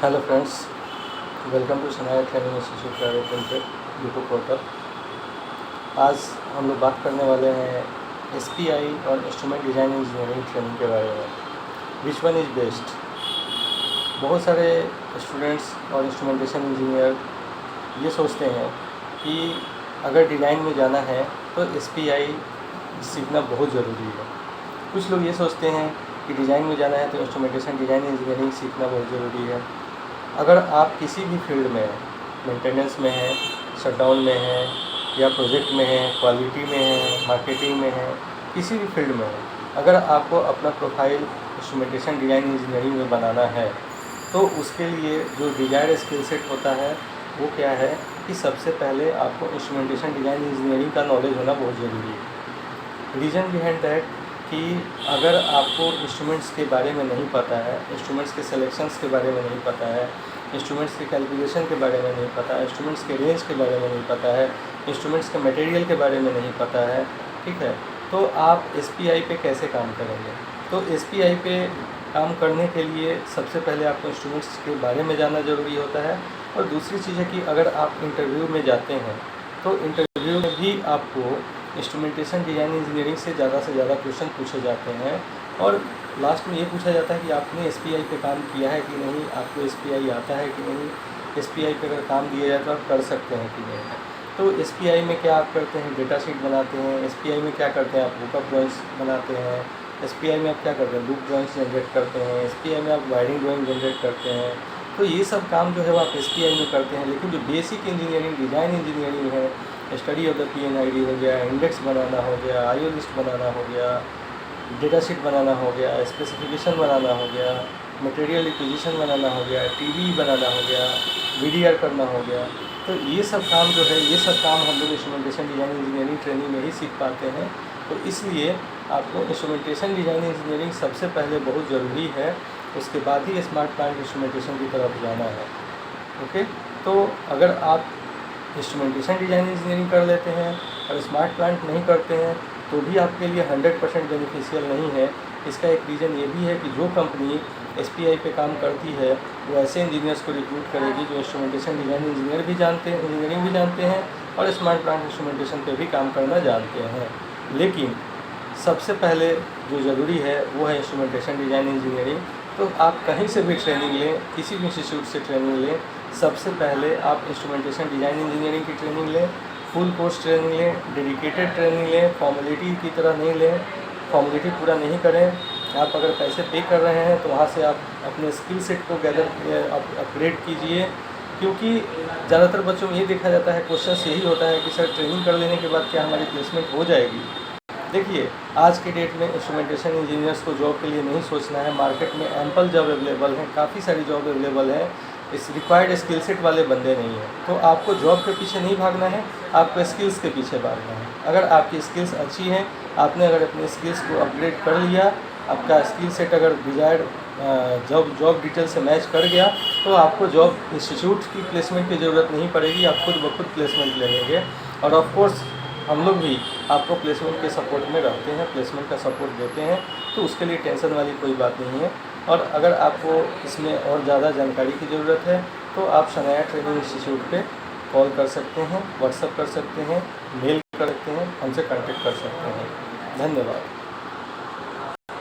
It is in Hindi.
Hello friends, welcome to Sanaya training institute private limited YouTube portal. आज हम लोग बात करने वाले हैं एसपीआई और इंस्ट्रूमेंट डिज़ाइन इंजीनियरिंग ट्रेनिंग के बारे में। Which one is best? बहुत सारे स्टूडेंट्स और इंस्ट्रूमेंटेशन इंजीनियर ये सोचते हैं कि अगर डिज़ाइन में जाना है तो एसपीआई सीखना बहुत ज़रूरी है। कुछ लोग ये सोचते हैं कि डिज़ाइन में जाना है तो इंस्ट्रूमेंटेशन डिज़ाइन इंजीनियरिंग सीखना बहुत ज़रूरी है। अगर आप किसी भी फील्ड में हैं, मेंटेनेंस में हैं, शटडाउन में हैं, या प्रोजेक्ट में हैं, क्वालिटी में हैं, मार्केटिंग में हैं, किसी भी फील्ड में हैं, अगर आपको अपना प्रोफाइल इंस्ट्रूमेंटेशन डिज़ाइन इंजीनियरिंग में बनाना है तो उसके लिए जो डिज़ायर्ड स्किल सेट होता है वो क्या है कि सबसे पहले आपको इंस्ट्रूमेंटेशन डिज़ाइन इंजीनियरिंग का नॉलेज होना बहुत ज़रूरी है। रीज़न बिहाइंड दैट कि अगर आपको इंस्ट्रूमेंट्स के बारे में नहीं पता है, इंस्ट्रूमेंट्स के सिलेक्शंस के बारे में नहीं पता है, इंस्ट्रूमेंट्स के कैलकुलेशन के बारे में नहीं पता है, इंस्ट्रूमेंट्स के रेंज के बारे में नहीं पता है, इंस्ट्रूमेंट्स के मटेरियल के बारे में नहीं पता है, ठीक है, तो आप एसपीआई पे कैसे काम करेंगे? तो एसपीआई पे काम करने के लिए सबसे पहले आपको इंस्ट्रूमेंट्स के बारे में जानना ज़रूरी होता है। और दूसरी चीज़ है कि अगर आप इंटरव्यू में जाते हैं तो इंटरव्यू में भी आपको इंस्ट्रूमेंटेशन डिज़ाइन इंजीनियरिंग से ज़्यादा क्वेश्चन पूछे जाते हैं और लास्ट में ये पूछा जाता है कि आपने एसपीआई पे काम किया है कि नहीं, आपको एसपीआई आता है कि नहीं, एसपीआई पे अगर काम दिया जाए तो आप कर सकते हैं कि नहीं। तो एसपीआई में क्या आप करते हैं? डेटा शीट बनाते हैं। एसपीआई में क्या करते हैं? आप बुकअप ड्राइंग्स बनाते हैं। एसपीआई में आप क्या करते हैं? लूप ड्राइंग्स जनरेट करते हैं। एसपीआई में आप वायरिंग ड्राइंग जनरेट करते हैं। तो ये सब काम जो है वो आप एसपीआई में करते हैं। लेकिन जो बेसिक इंजीनियरिंग डिज़ाइन इंजीनियरिंग है, स्टडी ऑफ द पीएनआईडी हो गया, इंडेक्स बनाना हो गया, आईओ लिस्ट बनाना हो गया, डेटा शीट बनाना हो गया, स्पेसिफिकेशन बनाना हो गया, मटेरियल रिक्विजिशन बनाना हो गया, टीवी बनाना हो गया, वीडीआर करना हो गया, तो ये सब काम जो है, ये सब काम हम लोग इंस्ट्रूमेंटेशन डिज़ाइन इंजीनियरिंग ट्रेनिंग में ही सीख पाते हैं। तो इसलिए आपको इंस्ट्रूमेंटेशन डिज़ाइन इंजीनियरिंग सबसे पहले बहुत ज़रूरी है, उसके बाद ही स्मार्ट प्लांट इंस्ट्रूमेंटेशन की तरफ जाना है। ओके, तो अगर आप इंस्ट्रूमेंटेशन डिज़ाइन इंजीनियरिंग कर लेते हैं और स्मार्ट प्लांट नहीं करते हैं तो भी आपके लिए 100% बेनिफिशियल नहीं है। इसका एक रीज़न ये भी है कि जो कंपनी एसपीआई पे काम करती है वो ऐसे इंजीनियर्स को रिक्रूट करेगी जो इंस्ट्रूमेंटेशन डिज़ाइन इंजीनियर भी जानते हैं, इंजीनियरिंग भी जानते हैं और स्मार्ट प्लांट इंस्ट्रूमेंटेशन पे भी काम करना जानते हैं। लेकिन सबसे पहले जो ज़रूरी है वो है इंस्ट्रूमेंटेशन डिज़ाइन इंजीनियरिंग। तो आप कहीं से भी ट्रेनिंग लें, किसी भी इंस्टीट्यूट से ट्रेनिंग लें, सबसे पहले आप इंस्ट्रूमेंटेशन डिज़ाइन इंजीनियरिंग की ट्रेनिंग लें, फुल कोर्स ट्रेनिंग लें, डेडिकेटेड ट्रेनिंग लें, फॉर्मेलिटी की तरह नहीं लें, फॉर्मेलिटी पूरा नहीं करें। आप अगर पैसे पे कर रहे हैं तो वहाँ से आप अपने स्किल सेट को अपग्रेड कीजिए, क्योंकि ज़्यादातर बच्चों में ये देखा जाता है, क्वेश्चन यही होता है कि सर ट्रेनिंग कर लेने के बाद क्या हमारी प्लेसमेंट हो जाएगी? देखिए, आज के डेट में इंस्ट्रूमेंटेशन इंजीनियर्स को जॉब के लिए नहीं सोचना है। मार्केट में एम्पल जॉब अवेलेबल है, काफ़ी सारी जॉब अवेलेबल है, इस रिक्वायर्ड स्किल सेट वाले बंदे नहीं हैं। तो आपको जॉब के पीछे नहीं भागना है, आपको स्किल्स के पीछे भागना है। अगर आपकी स्किल्स अच्छी हैं, आपने अगर अपने स्किल्स को अपग्रेड कर लिया, आपका स्किल सेट अगर डिजायर्ड जॉब डिटेल से मैच कर गया तो आपको जॉब इंस्टीट्यूट की प्लेसमेंट की ज़रूरत नहीं पड़ेगी, आप खुद ब खुद प्लेसमेंट ले लेंगे। और ऑफ कोर्स हम लोग भी आपको प्लेसमेंट के सपोर्ट में रहते हैं, प्लेसमेंट का सपोर्ट देते हैं, तो उसके लिए टेंशन वाली कोई बात नहीं है। और अगर आपको इसमें और ज़्यादा जानकारी की ज़रूरत है तो आप सनाया ट्रेनिंग इंस्टीट्यूट पे कॉल कर सकते हैं, व्हाट्सएप कर सकते हैं, मेल कर सकते हैं, हमसे कांटेक्ट कर सकते हैं। धन्यवाद।